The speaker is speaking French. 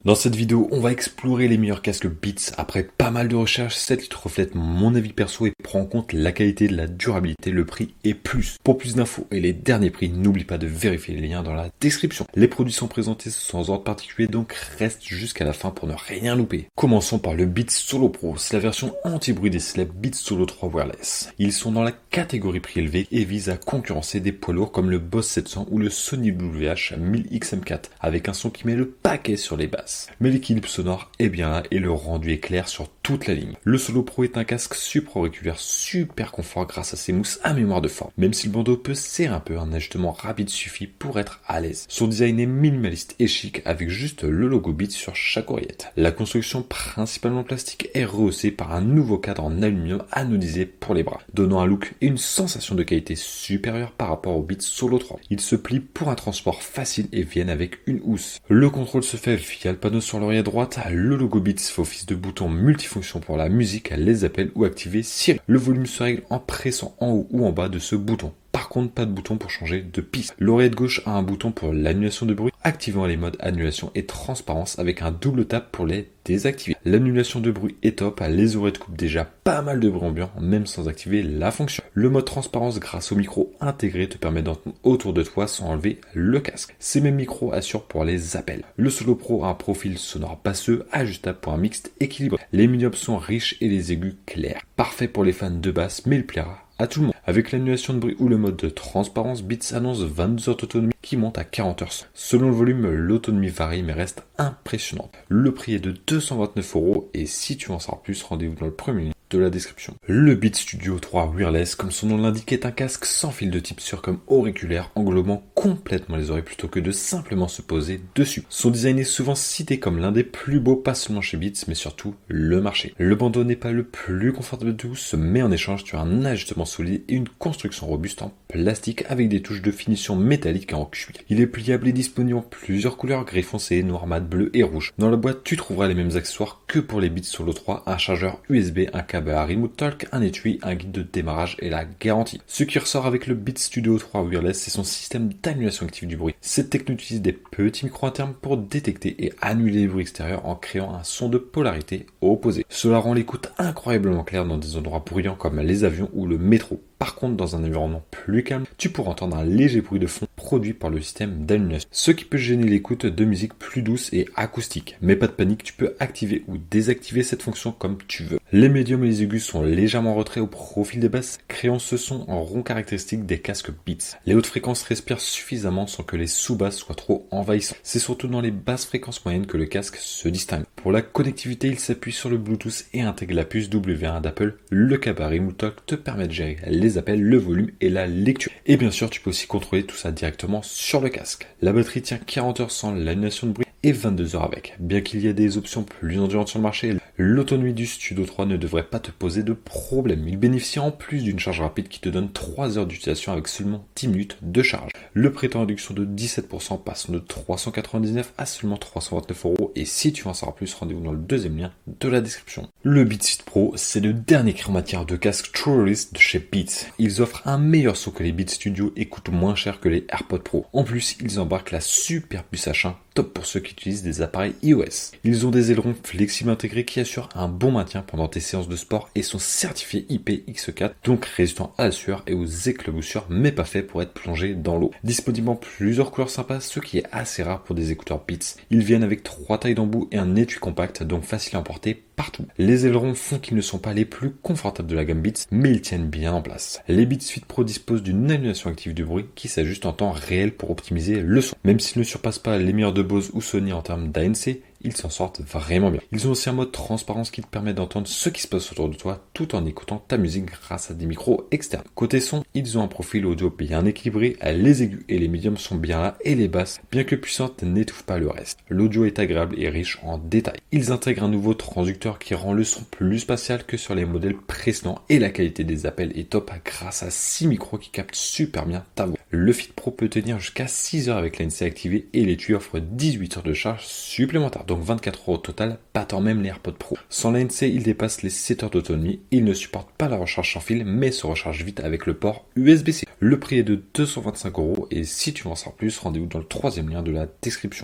Dans cette vidéo, on va explorer les meilleurs casques Beats. Après pas mal de recherches, cette liste reflète mon avis perso et prend en compte la qualité, la durabilité, le prix et plus. Pour plus d'infos et les derniers prix, n'oublie pas de vérifier les liens dans la description. Les produits sont présentés sans ordre particulier, donc reste jusqu'à la fin pour ne rien louper. Commençons par le Beats Solo Pro. C'est la version anti-bruit des célèbres Beats Solo 3 Wireless. Ils sont dans la catégorie prix élevé et visent à concurrencer des poids lourds comme le Boss 700 ou le Sony WH-1000XM4, avec un son qui met le paquet sur les basses. Mais l'équilibre sonore est bien là et le rendu est clair sur toute la ligne. Le Solo Pro est un casque supra-auriculaire super confort grâce à ses mousses à mémoire de forme. Même si le bandeau peut serrer un peu, un ajustement rapide suffit pour être à l'aise. Son design est minimaliste et chic avec juste le logo Beats sur chaque oreillette. La construction principalement plastique est rehaussée par un nouveau cadre en aluminium anodisé pour les bras, donnant un look et une sensation de qualité supérieure par rapport au Beats Solo 3. Il se plie pour un transport facile et viennent avec une housse. Le contrôle se fait via le panneau sur l'oreille droite. Le logo Beats fait office de bouton multifonction pour la musique, les appels ou activer Siri. Le volume se règle en pressant en haut ou en bas de ce bouton. Par contre, pas de bouton pour changer de piste. L'oreillette gauche a un bouton pour l'annulation de bruit, activant les modes annulation et transparence avec un double tap pour les désactiver. L'annulation de bruit est top, les oreillettes coupent déjà pas mal de bruit ambiant, même sans activer la fonction. Le mode transparence grâce au micro intégré te permet d'entendre autour de toi sans enlever le casque. Ces mêmes micros assurent pour les appels. Le Solo Pro a un profil sonore basseux, ajustable pour un mixte équilibré. Les médiums sont riches et les aigus clairs. Parfait pour les fans de basse, mais il plaira à tout le monde. Avec l'annulation de bruit ou le mode de transparence, Beats annonce 22 heures d'autonomie qui monte à 40 heures. Selon le volume, l'autonomie varie mais reste impressionnante. Le prix est de 229 € et si tu veux en savoir plus, rendez-vous dans le premier lien de la description. Le Beats Studio 3 Wireless, comme son nom l'indique, est un casque sans fil de type sûr comme auriculaire, englobant complètement les oreilles plutôt que de simplement se poser dessus. Son design est souvent cité comme l'un des plus beaux, pas seulement chez Beats, mais surtout le marché. Le bandeau n'est pas le plus confortable de tous, mais en échange, tu as un ajustement solide et une construction robuste en plastique avec des touches de finition métallique en cuir. Il est pliable et disponible en plusieurs couleurs, gris foncé, noir mat, bleu et rouge. Dans la boîte, tu trouveras les mêmes accessoires que pour les Beats Solo 3, un chargeur USB, un câble à Remote Talk, un étui, un guide de démarrage et la garantie. Ce qui ressort avec le Beats Studio 3 Wireless, c'est son système d'annulation active du bruit. Cette techno utilise des petits micros internes pour détecter et annuler les bruits extérieurs en créant un son de polarité opposée. Cela rend l'écoute incroyablement claire dans des endroits bruyants comme les avions ou le métro. Par contre, dans un environnement plus calme, tu pourras entendre un léger bruit de fond produit par le système d'annulation, ce qui peut gêner l'écoute de musique plus douce et acoustique. Mais pas de panique, tu peux activer ou désactiver cette fonction comme tu veux. Les médiums et les aigus sont légèrement en retrait au profil des basses, créant ce son en rond caractéristique des casques Beats. Les hautes fréquences respirent suffisamment sans que les sous-basses soient trop envahissantes. C'est surtout dans les basses fréquences moyennes que le casque se distingue. Pour la connectivité, il s'appuie sur le Bluetooth et intègre la puce W1 d'Apple. Le câble Remote Talk te permet de gérer les appels, le volume et la lecture. Et bien sûr, tu peux aussi contrôler tout ça directement sur le casque. La batterie tient 40 heures sans l'annulation de bruit et 22 heures avec. Bien qu'il y ait des options plus endurantes sur le marché, l'autonomie du Studio 3 ne devrait pas te poser de problème. Il bénéficie en plus d'une charge rapide qui te donne 3 heures d'utilisation avec seulement 10 minutes de charge. Le prix est en réduction de 17%, passant de 399 à seulement 329 € et si tu veux en savoir plus, rendez-vous dans le deuxième lien de la description. Le Beats Fit Pro, c'est le dernier cri en matière de casque Truelist de chez Beats. Ils offrent un meilleur son que les Beats Studio et coûtent moins cher que les AirPods Pro. En plus, ils embarquent la super puce H1, top pour ceux qui utilisent des appareils iOS. Ils ont des ailerons flexibles intégrés qui assurent un bon maintien pendant tes séances de sport et sont certifiés IPX4, donc résistants à la sueur et aux éclaboussures, mais pas faits pour être plongés dans l'eau. Disponible en plusieurs couleurs sympas, ce qui est assez rare pour des écouteurs Beats. Ils viennent avec 3 tailles d'embout et un étui compact, donc facile à emporter partout. Les ailerons font qu'ils ne sont pas les plus confortables de la gamme Beats, mais ils tiennent bien en place. Les Beats Fit Pro disposent d'une annulation active du bruit qui s'ajuste en temps réel pour optimiser le son. même s'ils ne surpassent pas les meilleurs de Bose ou Sony en termes d'ANC, ils s'en sortent vraiment bien. Ils ont aussi un mode transparence qui te permet d'entendre ce qui se passe autour de toi tout en écoutant ta musique grâce à des micros externes. Côté son, ils ont un profil audio bien équilibré, les aigus et les médiums sont bien là et les basses, bien que puissantes, n'étouffent pas le reste. L'audio est agréable et riche en détails. Ils intègrent un nouveau transducteur qui rend le son plus spatial que sur les modèles précédents et la qualité des appels est top grâce à 6 micros qui captent super bien ta voix. Le Fit Pro peut tenir jusqu'à 6 heures avec l'ANC activé et l'étui offre 18 heures de charge supplémentaire. Donc 24 € au total, battant même les AirPods Pro. Sans l'ANC, il dépasse les 7 heures d'autonomie. Il ne supporte pas la recharge sans fil, mais se recharge vite avec le port USB-C. Le prix est de 225 € et si tu veux en savoir plus, rendez-vous dans le troisième lien de la description.